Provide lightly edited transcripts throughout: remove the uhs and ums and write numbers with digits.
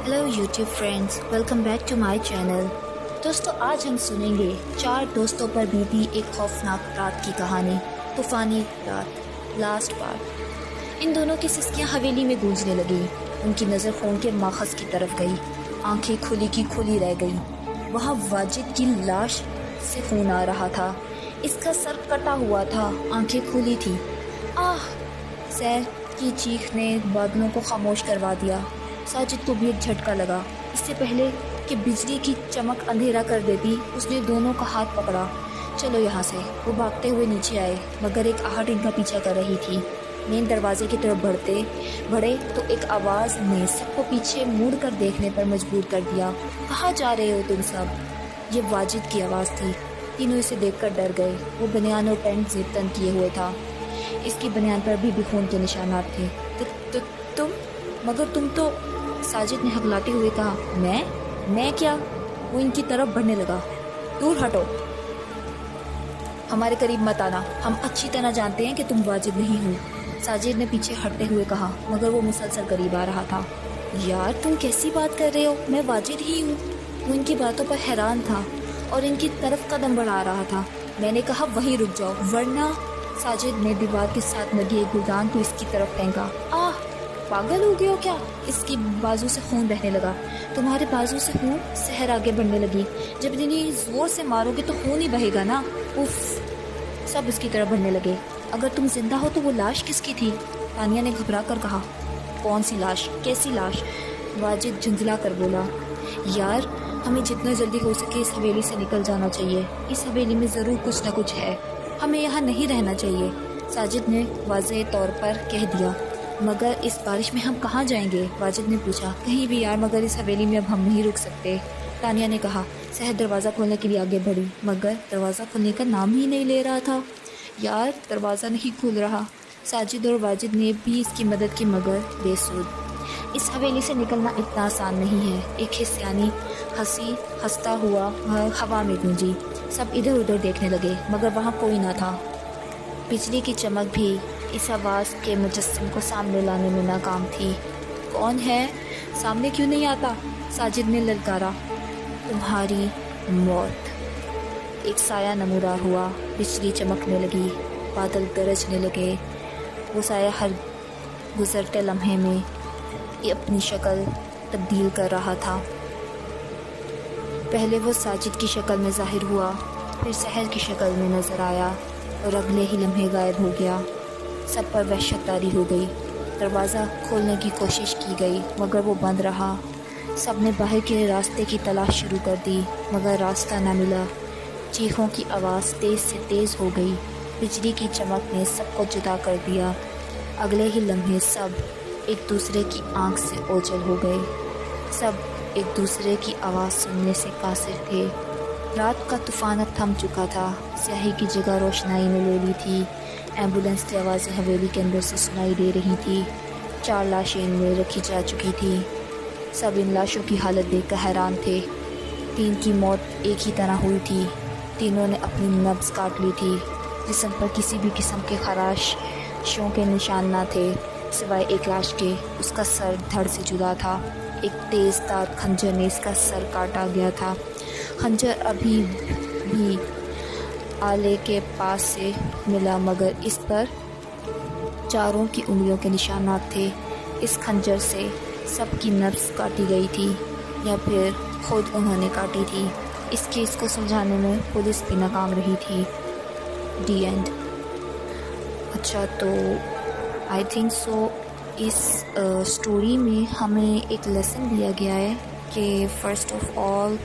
Hello YouTube friends, welcome back to my channel. दोस्तों, आज हम सुनेंगे 4 दोस्तों पर बीती एक खौफनाक रात की कहानी, तूफानी रात, लास्ट पार्ट। इन दोनों की सिसकियां हवेली में गूंजने लगी। उनकी नज़र फ़ोन के माखज़ की तरफ गई। आंखें खुली की खुली रह गई। वहाँ वाजिद की लाश से खून आ रहा था। इसका सर कटा हुआ था, आंखें खुली थी। आह! सैर की चीख ने बादलों को खामोश करवा दिया। साजिद को भी एक झटका लगा। इससे पहले कि बिजली की चमक अंधेरा कर देती, उसने दोनों का हाथ पकड़ा। चलो यहाँ से। वो भागते हुए नीचे आए, मगर एक आहट इनका पीछा कर रही थी। मेन दरवाजे की तरफ बढ़े तो एक आवाज़ ने सबको पीछे मुड़ कर देखने पर मजबूर कर दिया। कहाँ जा रहे हो तुम सब? ये वाजिद की आवाज़ थी। तीनों इसे देखकर डर गए। वो बनियान और पैंट से तन किए हुए था। इसकी बनियान पर भी खून के निशानात थे। तुम? मगर तुम तो... साजिद ने हकलाते हुए कहा। मैं क्या? वो इनकी तरफ बढ़ने लगा। दूर हटो, हमारे करीब मत आना। हम अच्छी तरह जानते हैं कि तुम वाजिद नहीं हो। साजिद ने पीछे हटते हुए कहा, मगर वो मुसलसल करीब आ रहा था। यार, तुम कैसी बात कर रहे हो? मैं वाजिद ही हूँ। वो इनकी बातों पर हैरान था और इनकी तरफ कदम बढ़ा रहा था। मैंने कहा वहीं रुक जाओ, वरना... साजिद ने दीवार के साथ लगी एक गुलदान को इसकी तरफ फेंका। आह! पागल हो गए हो क्या? इसकी बाजू से खून बहने लगा। तुम्हारे बाजू से खून? सहर आगे बढ़ने लगी। जब इन्हें जोर से मारोगे तो खून ही बहेगा ना। उफ! सब इसकी तरफ बढ़ने लगे। अगर तुम जिंदा हो तो वो लाश किसकी थी? तानिया ने घबरा कर कहा। कौन सी लाश? कैसी लाश? वाजिद झुंझला कर बोला। यार, हमें जितना जल्दी हो सके इस हवेली से निकल जाना चाहिए। इस हवेली में ज़रूर कुछ न कुछ है। हमें यहाँ नहीं रहना चाहिए, साजिद ने वाज़ेह तौर पर कह दिया। मगर इस बारिश में हम कहाँ जाएंगे? वाजिद ने पूछा। कहीं भी यार, मगर इस हवेली में अब हम नहीं रुक सकते, तानिया ने कहा। सहर दरवाज़ा खोलने के लिए आगे बढ़ी, मगर दरवाज़ा खोलने का नाम ही नहीं ले रहा था। यार, दरवाज़ा नहीं खुल रहा। साजिद और वाजिद ने भी इसकी मदद की, मगर बेसुध। इस हवेली से निकलना इतना आसान नहीं है। एक हिस्सानी हंसी हंसता हुआ हवा में गूंजी। सब इधर उधर देखने लगे, मगर वहाँ कोई ना था। बिजली की चमक भी इस आवाज़ के मुजस्सम को सामने लाने में नाकाम थी। कौन है? सामने क्यों नहीं आता? साजिद ने ललकारा। तुम्हारी मौत। एक साया नमूदार हुआ। बिजली चमकने लगी, बादल गरजने लगे। वो साया हर गुजरते लम्हे में अपनी शक्ल तब्दील कर रहा था। पहले वो साजिद की शक्ल में ज़ाहिर हुआ, फिर सहर की शक्ल में नज़र आया और अगले ही लम्हे गायब हो गया। सब पर वहशत तारी हो गई। दरवाज़ा खोलने की कोशिश की गई, मगर वो बंद रहा। सब ने बाहर के रास्ते की तलाश शुरू कर दी, मगर रास्ता न मिला। चीखों की आवाज़ तेज़ से तेज़ हो गई। बिजली की चमक ने सबको जुदा कर दिया। अगले ही लम्हे सब एक दूसरे की आंख से ओझल हो गए। सब एक दूसरे की आवाज़ सुनने से कासिर थे। रात का तूफ़ान अब थम चुका था। स्याही की जगह रोशनाई ने ले ली थी। एम्बुलेंस की आवाज़ें हवेली के अंदर से सुनाई दे रही थी। 4 लाशें इनमें रखी जा चुकी थी। सब इन लाशों की हालत देखकर हैरान थे। 3 की मौत एक ही तरह हुई थी। तीनों ने अपनी नब्ज़ काट ली थी। जिस्म पर किसी भी किस्म के खराशों के निशान न थे, सिवाय एक लाश के। उसका सर धड़ से जुदा था। एक तेज़ धार खंजर ने इसका सर काटा गया था। खंजर अभी भी आले के पास से मिला, मगर इस पर चारों की उंगलियों के निशानात थे। इस खंजर से सबकी नब्ज़ काटी गई थी, या फिर खुद उन्होंने काटी थी। इस केस को सुलझाने में पुलिस भी नाकाम रही थी। दी एंड। अच्छा, तो आई थिंक सो इस स्टोरी में हमें एक लेसन दिया गया है कि फ़र्स्ट ऑफ ऑल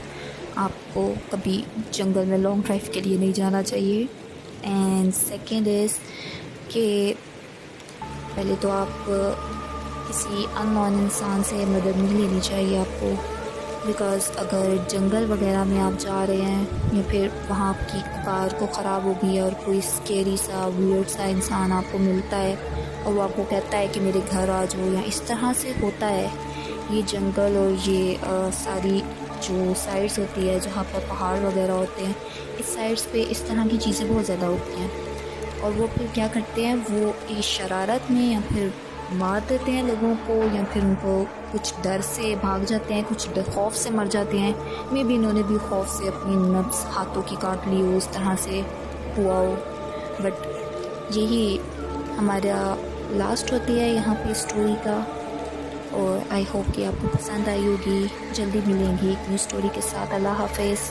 आपको कभी जंगल में लॉन्ग ड्राइव के लिए नहीं जाना चाहिए। एंड सेकेंड इज़ कि पहले तो आप किसी अननोन इंसान से मदद नहीं लेनी चाहिए आपको, बिकॉज़ अगर जंगल वगैरह में आप जा रहे हैं या फिर वहाँ आपकी कार को ख़राब हो गई है और कोई स्केरी सा वियर्ड सा इंसान आपको मिलता है और वो आपको कहता है कि मेरे घर आ जाओ, या इस तरह से होता है ये जंगल और ये सारी जो साइड्स होती है जहाँ पर पहाड़ वगैरह होते हैं, इस साइड्स पे इस तरह की चीज़ें बहुत ज़्यादा होती हैं। और वो फिर क्या करते हैं, वो इस शरारत में या फिर مار دیتے ہیں لوگوں کو یا پھر ان کو کچھ ڈر سے بھاگ جاتے ہیں، کچھ خوف سے مر جاتے ہیں، میں بھی انہوں نے بھی خوف سے اپنی نفس ہاتھوں کی کاٹ لی ہو، اس طرح سے ہوا ہو۔ بٹ یہی ہمارا لاسٹ ہوتی ہے یہاں پہ اسٹوری کا، اور آئی ہوپ کہ آپ کو پسند آئی ہوگی۔ جلدی ملیں گی ایک نیو اسٹوری کے ساتھ۔ اللہ حافظ۔